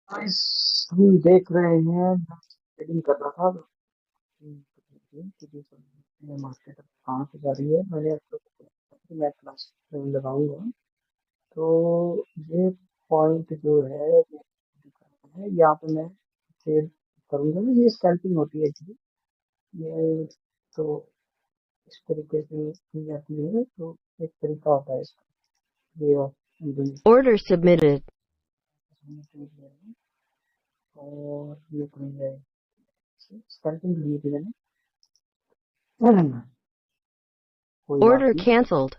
Guys, हम देख रहे हैं। मैं ट्रेडिंग कर रहा था। ये मार्केट कहाँ से जा रही है, मैंने आप लोगों को बताया कि मैं क्लास लगाऊंगा। तो ये पॉइंट जो है यहाँ पे मैं ट्रेड करूंगा। ये स्कैल्पिंग होती है एक्चुअली। ये तो इस तरीके से की जाती है। तो एक तरीका होता है इसका। ये ऑफ डूइंग Order submitted. और ये करी जाएगी स्कैल्पिंग के लिए भी मैंने कोई बात Order नहीं। canceled.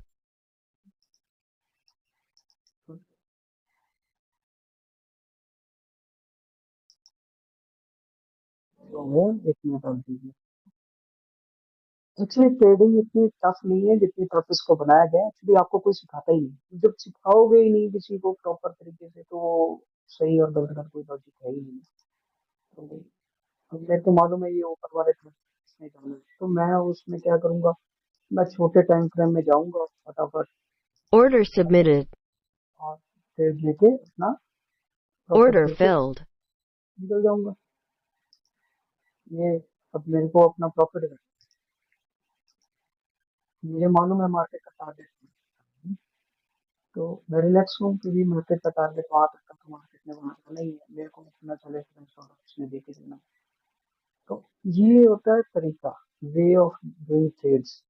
तो एक मिनट आप दीजिए। एक्चुअली ट्रेडिंग इतनी टफ नहीं है जितनी टफ इसको बनाया गया है। एक्चुअली आपको कोई सिखाता ही नहीं। जब सिखाओगे ही नहीं किसी को प्रॉपर तरीके से, तो वो सही और गलत का कोई लॉजिक है ही नहीं। तो अब मेरे को मालूम है ये ऊपर वाले इसमें जाना है, तो मैं उसमें क्या करूंगा। मैं छोटे टाइम फ्रेम में जाऊंगा फटाफट Order submitted. और ट्रेड लेके अपना प्रॉफिट Order करके filled. निकल जाऊंगा। ये अब मेरे को अपना प्रॉफिट है। मुझे मालूम है मार्केट का टारगेट, तो मैं रिलैक्स हूँ क्योंकि मार्केट का टारगेट वहां तक का, तो मार्केट ने वहां का नहीं है। मेरे को कितना चले उसने देखे देना। तो ये होता है तरीका, वे ऑफ डूइंग ट्रेड्स।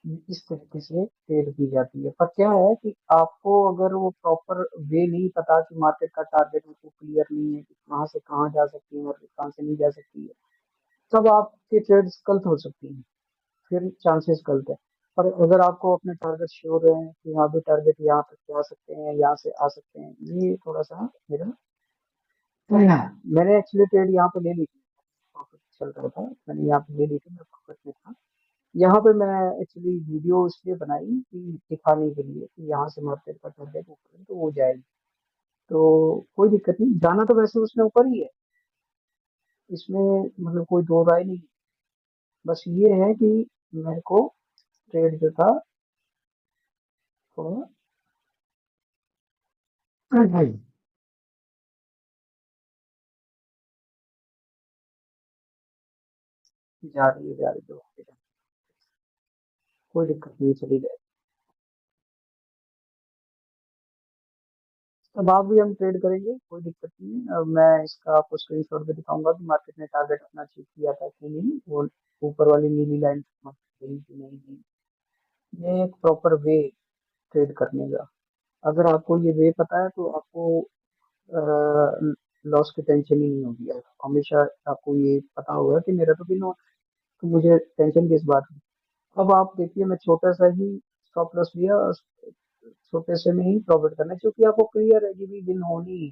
इस तरीके से ट्रेड की जाती है। पर क्या है कि आपको अगर वो प्रॉपर वे नहीं पता कि मार्केट का टारगेट आपको क्लियर नहीं है कि कहाँ से कहाँ जा सकती है, मार्केट कहाँ से नहीं जा सकती है, तब आपके ट्रेड्स गलत हो सकती हैं। फिर चांसेस गलत है। पर अगर आपको अपने टारगेट श्योर है कि हाँ भी टारगेट यहाँ तक जा सकते हैं, यहाँ से आ सकते हैं, ये थोड़ा सा मेरा मैंने एक्चुअली ट्रेड यहाँ पे ले ली थी। प्रॉफिट चल रहा था, मैंने यहाँ पे ले ली थी, मैं प्रॉफिट में था। यहाँ पे मैं एक्चुअली वीडियो इसलिए बनाई कि दिखाने के लिए कि यहाँ से मार्केट का टारगेट ऊपर है तो वो जाएगी। तो कोई दिक्कत नहीं, जाना तो वैसे उसने ऊपर ही है। इसमें मतलब कोई दो राय नहीं। बस ये है कि मेरे को ट्रेड जो था थोड़ा जा रही जो कोई दिक्कत नहीं, चली जाए। अब आप भी हम ट्रेड करेंगे, कोई दिक्कत नहीं है। अब मैं इसका आपको स्क्रीन शॉट पे दिखाऊंगा कि मार्केट ने टारगेट अपना अचीव किया था कि नहीं, वो ऊपर वाली नीली लाइन गई कि नहीं गई। ये एक प्रॉपर वे ट्रेड करने का। अगर आपको ये वे पता है तो आपको लॉस की टेंशन ही नहीं होगी। हमेशा आपको ये पता होगा कि मेरा तो बिन हो, तो मुझे टेंशन किस बात की। अब आप देखिए, मैं छोटा सा ही स्टॉप लॉस लिया और छोटे से में ही प्रॉफिट करना है, क्योंकि आपको क्लियर है कि भी विन होनी है।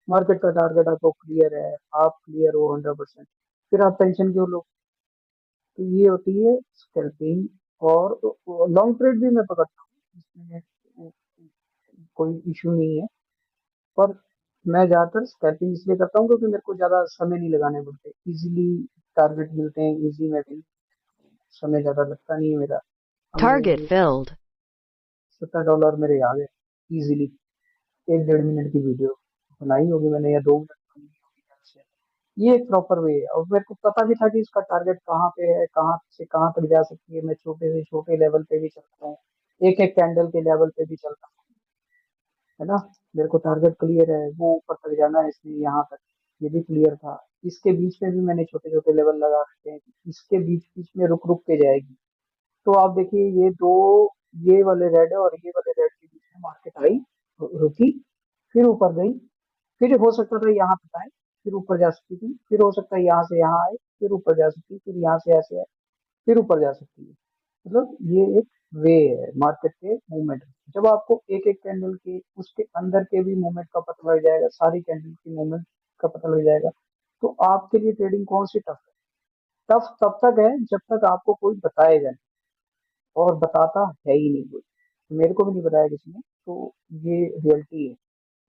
मार्केट का टारगेट आपको क्लियर है, आप क्लियर हो 100%। फिर आप टेंशन क्यों लो। तो ये होती है स्कैल्पिंग। और लॉन्ग ट्रेड भी मैं पकड़ता हूँ, इसमें कोई इशू नहीं है। पर मैं ज्यादातर स्कैल्पिंग इसलिए करता हूँ क्योंकि मेरे को ज्यादा समय नहीं लगाने पड़ते, इजीली टारगेट मिलते हैं, इजी में भी समय ज्यादा लगता नहीं है मेरा। अब Target मेरे filled. $70 मेरे आ गए इजीली। 1 डेढ़ मिनट की वीडियो बनाई होगी मैंने, या 2 मिनट बनाई होगी। ये एक प्रॉपर वे है और मेरे को पता भी था कि इसका टारगेट कहाँ पे है, कहाँ से कहाँ तक जा सकती है। मैं छोटे से छोटे लेवल पे भी चलता हूँ, एक एक कैंडल के लेवल पे भी चलता हूँ, है ना। मेरे को टारगेट क्लियर है, वो ऊपर तक जाना है, इसलिए यहाँ तक ये भी क्लियर था। इसके बीच में भी मैंने छोटे छोटे लेवल लगा रखे हैं, इसके बीच बीच में रुक रुक के जाएगी। तो आप देखिए ये दो, ये वाले रेड है और ये वाले रेड के बीच में मार्केट आई, रुकी, फिर ऊपर गई, फिर हो सकता था यहाँ तक आए, फिर ऊपर जा सकती थी, फिर हो सकता है यहाँ से यहाँ आए, फिर ऊपर जा सकती है, फिर यहाँ से ऐसे आए, फिर ऊपर जा सकती है। मतलब ये एक वे है मार्केट के मूवमेंट। जब आपको एक एक कैंडल के उसके अंदर के भी मूवमेंट का पता लग जाएगा, सारी कैंडल की मूवमेंट का पता लग जाएगा, तो आपके लिए ट्रेडिंग कौन सी टफ है। टफ तब तक है जब तक आपको कोई बताएगा नहीं, और बताता है ही नहीं कोई। मेरे को भी नहीं बताया किसी ने, तो ये रियलिटी है।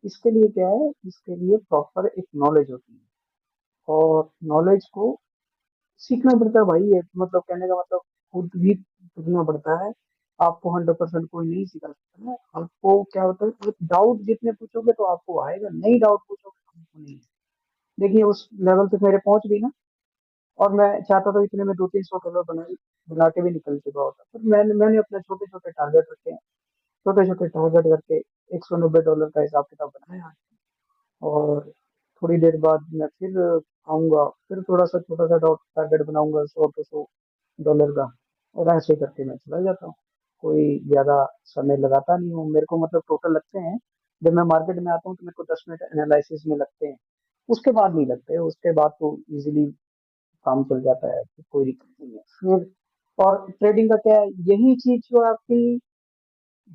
इसके लिए क्या है, इसके लिए प्रॉपर एक नॉलेज होती है, और नॉलेज को सीखना पड़ता है भाई। ये मतलब कहने का मतलब खुद भी सीखना पड़ता है। आपको 100% कोई नहीं सिखा सकता है। आपको क्या होता है, आप डाउट जितने पूछोगे तो आपको आएगा, नहीं डाउट पूछोगे देखिए उस लेवल तक मेरे पहुंच गई ना, और मैं चाहता था इतने में $200-300 बना के भी निकल चुका होता, पर मैंने मैंने अपने छोटे छोटे टारगेट रखे हैं, छोटे छोटे टारगेट करके $190 का हिसाब किताब बनाया। और थोड़ी देर बाद मैं फिर आऊंगा, फिर थोड़ा सा छोटा सा टारगेट बनाऊंगा, 100-200 डॉलर का, और ऐसे करके मैं चला जाता हूँ। कोई ज्यादा समय लगाता नहीं हूँ, मेरे को मतलब टोटल लगते हैं, जब मैं मार्केट में आता हूँ तो मेरे को 10 मिनट एनालिसिस में लगते हैं, उसके बाद नहीं लगते, उसके बाद तो इजीली काम चल जाता है, तो कोई दिक्कत नहीं है फिर। और ट्रेडिंग का क्या है, यही चीज जो आपकी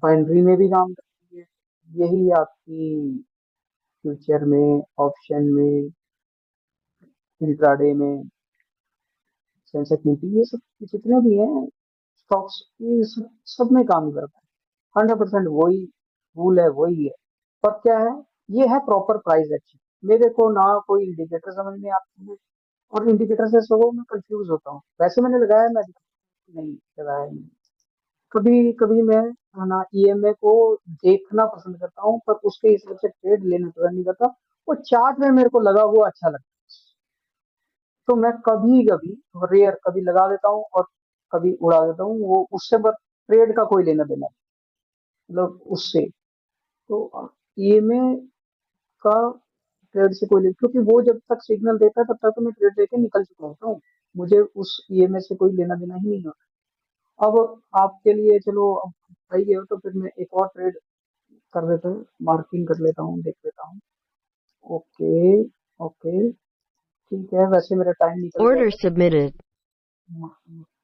बाइनरी में भी काम करती है, यही आपकी फ्यूचर में, ऑप्शन में, इंट्राडे में, सेंसेक्स निफ्टी, ये सब जितने भी हैं स्टॉक्स, ये सब में काम करता है। 100% वही रूल है, वही है। पर क्या है, ये है प्रॉपर प्राइस एक्शन। मेरे को ना कोई इंडिकेटर समझ में आता है, और इंडिकेटर से सो मैं कंफ्यूज होता हूँ। वैसे मैंने लगाया, मैं नहीं लगाया नहीं। कभी कभी मैं है ना ईएमए को देखना पसंद करता हूँ, पर उसके हिसाब से ट्रेड लेना पसंद नहीं करता। वो चार्ट में मेरे को लगा हुआ अच्छा लगता है, तो मैं कभी कभी, रेयर कभी लगा देता हूँ और कभी उड़ा देता हूँ, वो उससे बस ट्रेड का कोई लेना देना नहीं, मतलब उससे। तो ईएमए का ट्रेड से कोई ले, क्योंकि वो जब तक सिग्नल देता है तब तक तो मैं ट्रेड लेके निकल चुका होता हूँ, मुझे उस ईएमए से कोई लेना देना ही नहीं होता। अब आपके लिए चलो, अब आई गए हो तो फिर मैं एक और ट्रेड कर देता हूँ, मार्किंग कर लेता हूँ, देख लेता हूँ। ओके, ओके, ठीक है, वैसे मेरा टाइम निकल गया Order है। submitted.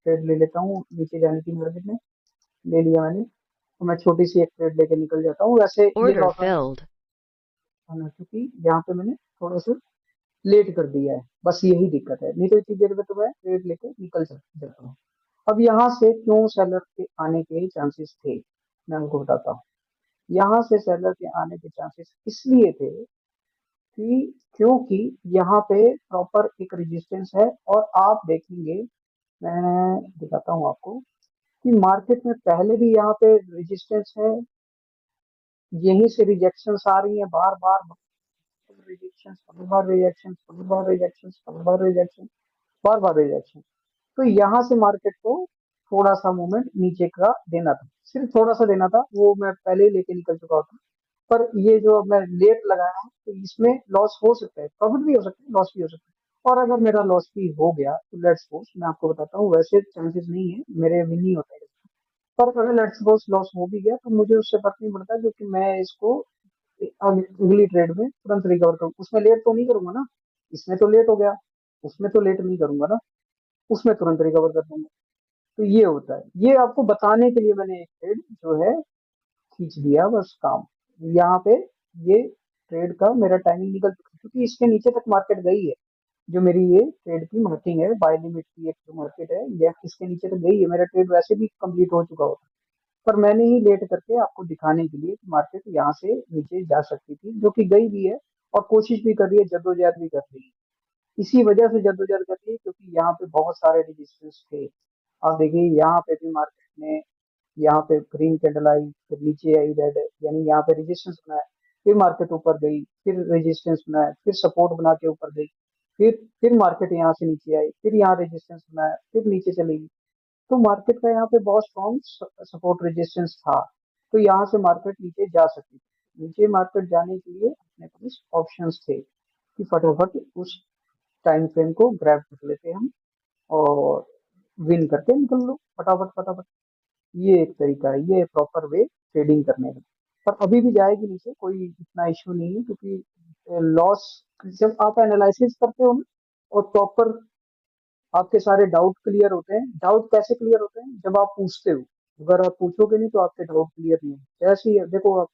ट्रेड ले लेता हूँ, नीचे जाने की मार्केट में, ले लिया मैंने, तो मैं छोटी सी एक ट्रेड लेके निकल जाता हूँ। वैसे ये Order लॉस है filled. ना, क्योंकि यहाँ पे मैंने थोड़ा सा लेट कर दिया है, बस यही दिक्कत है, नहीं तो इतनी देर में तो मैं ट्रेड लेके निकल जाता हूँ। अब यहाँ से क्यों सेलर के आने के चांसेस थे, मैं आपको बताता हूँ। यहाँ से सेलर के आने के चांसेस इसलिए थे कि क्योंकि यहाँ पे प्रॉपर एक रेजिस्टेंस है, और आप देखेंगे, मैं दिखाता हूँ आपको कि मार्केट में पहले भी यहाँ पे रेजिस्टेंस है, यहीं से रिजेक्शंस आ रही है बार बार, रिजेक्शन, बार बार रिजेक्शन, बार बार रिजेक्शन, बार बार रिजेक्शन, बार बार रिजेक्शन। तो यहाँ से मार्केट को थोड़ा सा मूवमेंट नीचे का देना था, सिर्फ थोड़ा सा देना था, वो मैं पहले ही लेके निकल चुका होता। पर ये जो अब मैं लेट लगाया हूँ, तो इसमें लॉस हो सकता है, प्रॉफिट भी हो सकता है, लॉस भी हो सकता है। और अगर मेरा लॉस भी हो गया तो लेट्स सपोज, मैं आपको बताता हूँ, वैसे चांसेस नहीं है, मेरे विन ही होता है, पर अगर लेट्स सपोज लॉस हो भी गया तो मुझे उससे फर्क नहीं पड़ता, क्योंकि मैं इसको अगली ट्रेड में तुरंत रिकवर करूँ, उसमें लेट तो नहीं करूंगा ना, इसमें तो लेट हो गया, उसमें तो लेट नहीं करूंगा ना, उसमें तुरंत रिकवर कर दूंगा। तो ये होता है, ये आपको बताने के लिए मैंने एक ट्रेड जो है खींच दिया, बस काम। यहाँ पे ये ट्रेड का मेरा टाइमिंग निकल चुका है, क्योंकि इसके नीचे तक मार्केट गई है, जो मेरी ये ट्रेड की मार्किंग है, बाय लिमिट की एक जो मार्केट है, ये इसके नीचे तक गई है, मेरा ट्रेड वैसे भी कंप्लीट हो चुका होता। पर मैंने ही लेट करके आपको दिखाने के लिए कि मार्केट यहाँ से नीचे जा सकती थी, जो कि गई भी है, और कोशिश भी कर रही है, जद्दोजहद भी कर रही है। इसी वजह से जद्दोजहद कर रही है, क्योंकि यहाँ पे बहुत सारे रजिस्टेंस थे। आप देखिए यहाँ पे भी मार्केट ने, यहाँ पे ग्रीन कैंडल आई, फिर नीचे आई रेड, यानी यहाँ पे रेजिस्टेंस बनाया, फिर मार्केट ऊपर गई, फिर रेजिस्टेंस बनाया, फिर सपोर्ट बना के ऊपर गई, फिर मार्केट यहाँ से नीचे आई, फिर यहाँ रेजिस्टेंस बनाया, फिर नीचे चली गई। तो मार्केट का यहाँ पे बहुत स्ट्रॉन्ग सपोर्ट रेजिस्टेंस था, तो यहाँ से मार्केट नीचे जा सकती थी। नीचे मार्केट जाने के लिए अपने पास ऑप्शंस थे कि फटाफट उस टाइम फ्रेम को ग्रैब कर लेते हम, और विन करके निकल लो फटाफट फटाफट। ये एक तरीका है, ये प्रॉपर वे ट्रेडिंग करने का। पर अभी भी जाएगी नीचे, कोई इतना इश्यू नहीं है, क्योंकि लॉस, जब आप एनालिसिस करते हो ना, और प्रॉपर आपके सारे डाउट क्लियर होते हैं। डाउट कैसे क्लियर होते हैं, जब आप पूछते हो, अगर आप पूछोगे नहीं तो आपके डाउट क्लियर नहीं होंगे। जैसे ही देखो आप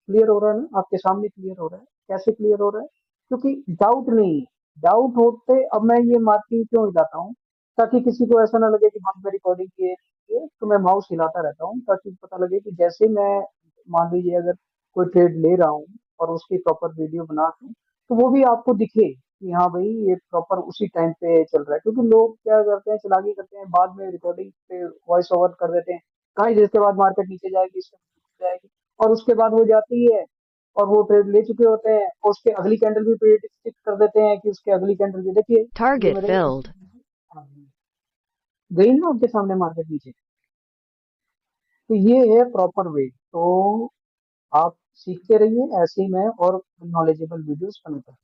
क्लियर हो रहा है ना, आपके सामने क्लियर हो रहा है, कैसे क्लियर हो रहा है, क्योंकि डाउट नहीं है। डाउट होते, अब मैं ये मार्किंग क्यों हिलाता हूँ, ताकि किसी को ऐसा ना लगे कि हम रिकॉर्डिंग किए तो मैं माउस हिलाता रहता हूँ, ताकि पता लगे कि जैसे मैं, मान लीजिए अगर कोई ट्रेड ले रहा हूँ और उसकी प्रॉपर वीडियो बना दूँ, तो वो भी आपको दिखे कि हाँ भाई ये प्रॉपर उसी टाइम पे चल रहा है। क्योंकि लोग क्या करते हैं, चलाकी करते हैं, बाद में रिकॉर्डिंग पे वॉइस ओवर कर देते हैं, कहीं जिसके बाद मार्केट नीचे जाएगी, इसके नीचे जाएगी, और उसके बाद वो जाती है, और वो ट्रेड ले चुके होते हैं, और उसके अगली कैंडल भी प्रेडिक्ट कर देते हैं कि उसके अगली कैंडल भी देखिए ये Target मेरे filled. हाँ, गई ना उनके सामने मार्केट नीचे। तो ये है प्रॉपर वे। तो आप सीखते रहिए ऐसे ही मैं और नॉलेजेबल वीडियोस बनाता